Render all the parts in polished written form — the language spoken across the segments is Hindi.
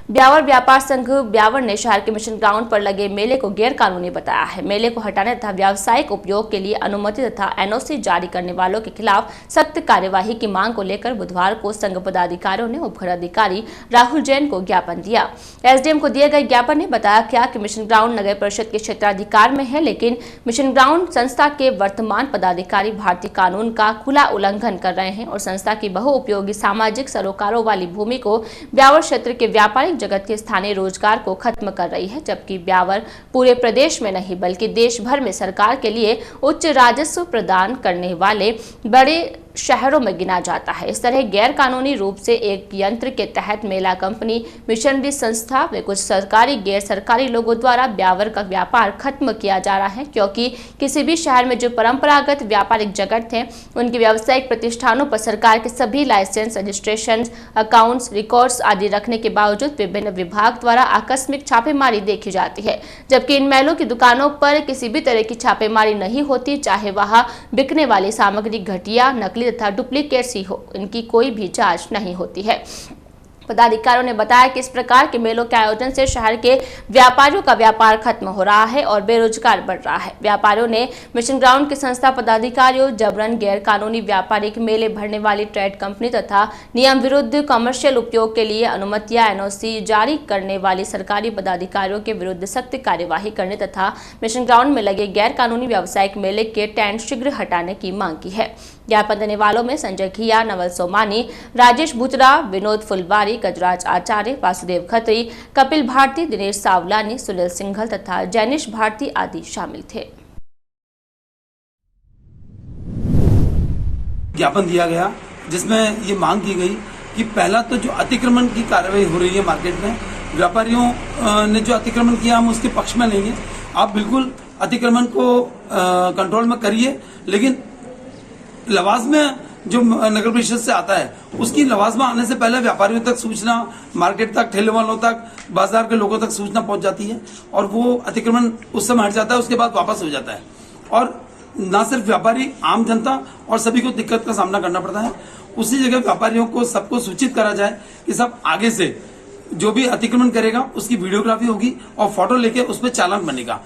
ब्यावर व्यापार संघ ब्यावर ने शहर के मिशन ग्राउंड पर लगे मेले को गैर कानूनी बताया है। मेले को हटाने तथा व्यावसायिक उपयोग के लिए अनुमति तथा एनओसी जारी करने वालों के खिलाफ सख्त कार्यवाही की मांग को लेकर बुधवार को संघ पदाधिकारियों ने उपखंड अधिकारी राहुल जैन को ज्ञापन दिया। एसडीएम को दिए गए ज्ञापन में बताया गया कि मिशन ग्राउंड नगर परिषद के क्षेत्राधिकार में है, लेकिन मिशन ग्राउंड संस्था के वर्तमान पदाधिकारी भारतीय कानून का खुला उल्लंघन कर रहे हैं और संस्था की बहुउपयोगी सामाजिक सरोकारों वाली भूमि को ब्यावर क्षेत्र के व्यापारिक जगत के स्थानीय रोजगार को खत्म कर रही है, जबकि ब्यावर पूरे प्रदेश में नहीं बल्कि देश भर में सरकार के लिए उच्च राजस्व प्रदान करने वाले बड़े शहरों में गिना जाता है। इस तरह गैर कानूनी रूप से एक यंत्र के तहत मेला कंपनी, मिशनरी संस्था व कुछ सरकारी गैर सरकारी लोगों द्वारा ब्यावर का व्यापार खत्म किया जा रहा है, क्योंकि किसी भी शहर में जो परंपरागत व्यापारिक जगत थे उनके व्यावसायिक प्रतिष्ठानों पर सरकार के सभी लाइसेंस, रजिस्ट्रेशन, अकाउंट्स, रिकॉर्ड्स आदि रखने के बावजूद विभिन्न विभाग द्वारा आकस्मिक छापेमारी देखी जाती है, जबकि इन मेलों की दुकानों पर किसी भी तरह की छापेमारी नहीं होती, चाहे वहां बिकने वाली सामग्री घटिया, नकली तथा डुप्लीकेट्स ही हो, इनकी कोई भी जांच नहीं होती है। पदाधिकारियों ने बताया कि इस प्रकार के मेलों के आयोजन से शहर के व्यापारियों का व्यापार खत्म हो रहा है और बेरोजगार बढ़ रहा है। व्यापारियों ने मिशन ग्राउंड के संस्था पदाधिकारियों, जबरन गैर कानूनी व्यापारिक मेले भरने वाली ट्रेड कंपनी तथा नियम विरुद्ध कमर्शियल उपयोग के लिए अनुमतियां, एनओसी जारी करने वाली सरकारी पदाधिकारियों के विरुद्ध सख्त कार्यवाही करने तथा मिशन ग्राउंड में लगे गैर कानूनी व्यावसायिक मेले के टेंट शीघ्र हटाने की मांग की है। ज्ञापन देने वालों में संजय घिया, नवल सोमानी, राजेश बुचरा, विनोद फुलवारी, गजराज आचार्य, वासुदेव खत्री, कपिल भारती, दिनेश सावलानी, सुनील सिंघल तथा जैनिश भारती आदि शामिल थे। ज्ञापन दिया गया जिसमें ये मांग की गई कि पहला तो जो अतिक्रमण की कार्रवाई हो रही है मार्केट में, व्यापारियों ने जो अतिक्रमण किया हम उसके पक्ष में नहीं है। आप बिल्कुल अतिक्रमण को कंट्रोल में करिए, लेकिन लवाजमा जो नगर परिषद से आता है उसकी लवाजमा आने से पहले व्यापारियों तक सूचना, मार्केट तक, ठेले वालों तक, बाजार के लोगों तक सूचना पहुंच जाती है और वो अतिक्रमण उस समय हट जाता है, उसके बाद वापस हो जाता है। और न सिर्फ व्यापारी, आम जनता और सभी को दिक्कत का सामना करना पड़ता है। उसी जगह व्यापारियों को सबको सूचित करा जाए कि सब आगे से जो भी अतिक्रमण करेगा उसकी वीडियोग्राफी होगी और फोटो लेके उस पर चालान बनेगा।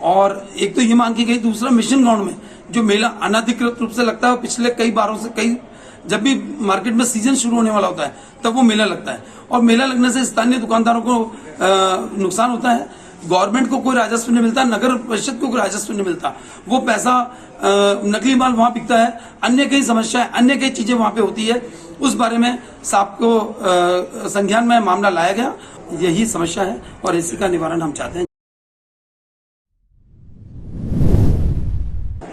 और एक तो ये मांग की गई। दूसरा, मिशन ग्राउंड में जो मेला अनाधिकृत रूप से लगता है, पिछले कई बारों से जब भी मार्केट में सीजन शुरू होने वाला होता है तब वो मेला लगता है और मेला लगने से स्थानीय दुकानदारों को नुकसान होता है, गवर्नमेंट को कोई राजस्व नहीं मिलता, नगर परिषद को कोई राजस्व नहीं मिलता। वो पैसा नकली माल वहां बिकता है, अन्य कई समस्याएं, अन्य कई चीजें वहां पे होती है। उस बारे में साहब को संज्ञान में मामला लाया गया। यही समस्या है और इसी का निवारण हम चाहते हैं।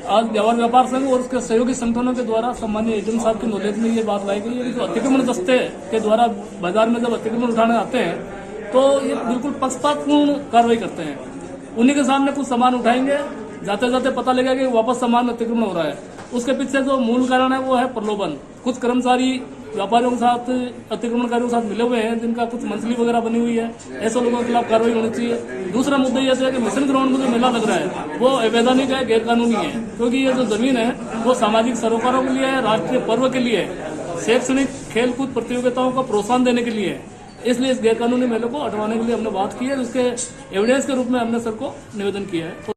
आज ब्यावर व्यापार संघ और उसके सहयोगी संगठनों के द्वारा सम्मानीय एजेंट साहब की नॉलेज में ये बात लाई गई है कि जो अतिक्रमण दस्ते के द्वारा बाजार में जब अतिक्रमण उठाने आते हैं तो ये बिल्कुल पक्षपातपूर्ण कार्रवाई करते हैं। उन्हीं के सामने कुछ सामान उठाएंगे, जाते जाते पता लगेगा कि वापस सामान अतिक्रमण हो रहा है। उसके पीछे जो मूल कारण है वो है प्रलोभन। कुछ कर्मचारी व्यापारियों के साथ, अतिक्रमणकारियों के साथ मिले हुए हैं जिनका कुछ मंथली वगैरह बनी हुई है, ऐसे लोगों के खिलाफ कार्रवाई होनी चाहिए। दूसरा मुद्दा यह है कि मिशन ग्राउंड में जो मेला लग रहा है वो अवैधानिक है, गैर कानूनी है, क्योंकि ये जो जमीन है वो सामाजिक सरोकारों के लिए है, राष्ट्रीय पर्व के लिए है, शैक्षणिक खेलकूद प्रतियोगिताओं को प्रोत्साहन देने के लिए है। इसलिए इस गैर कानूनी मेले को हटवाने के लिए हमने बात की है। उसके एविडेंस के रूप में हमने सर को निवेदन किया है।